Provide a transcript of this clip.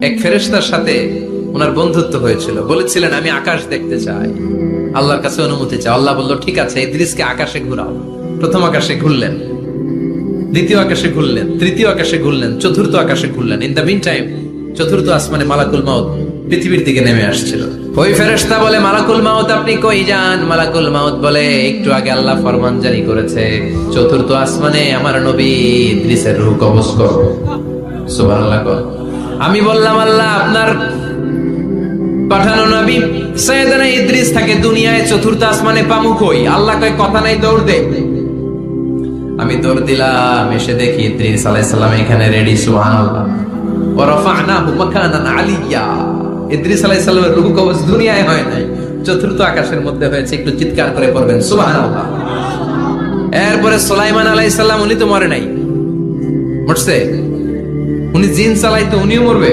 এক ফেরেশতার সাথে ওনার বন্ধুত্ব হয়েছিল, বলেছিলেন আমি আকাশ দেখতে চাই, আল্লাহর কাছে অনুমতি চাই। আল্লাহ বলল ঠিক আছে, ইদ্রিসকে আকাশে ঘুরাও। প্রথম আকাশে ঘুরলেন, দ্বিতীয় আকাশে ঘুরলেন, তৃতীয় আকাশে ঘুরলেন, চতুর্থ আকাশে ঘুরলেন। ইন দ্য মিন টাইম চতুর্থ আসমানে মালাকুল মাউত পৃথিবীর দিকে নেমে আসছিল। ওই ফেরেশতা বলে, মালাকুল মাউত আপনি কই যান? মালাকুল মাউত বলে, একটু আগে আল্লাহ ফরমান জারি করেছে, চতুর্থ আসমানে আমার নবী ইদ্রিসের রূহ কবজ করো। সুবহানাল্লাহ। আমি বললাম, আল্লাহ আপনার পাঠানো নবী সাইয়েদনা ইদ্রিস থাকে দুনিয়ায়, চতুর্থ আসমানে পামু কই? আল্লাহ কয় কথা নাই, দৌড় দে। আমি দৌড় দিলাম, এসে দেখি ইদ্রিস আলাইহিস সালাম এখানে রেডি। সুবহানাল্লাহ। ওয়া রাফা'নাহু মাকানান আলিয়্যা। ইদ্রিস আলাইহিস সালামের রূহ কবজ দুনিয়ায় হয় নাই, চতুর্থ আকাশের মধ্যে হয়েছে। একটু চিৎকার করে পড়বেন সুবহানাল্লাহ। এরপরে সুলাইমান আলাইহিস সালাম, উনি তো মরে নাই, মরছে? উনি জিন চালাইতো, উনিও মরবে?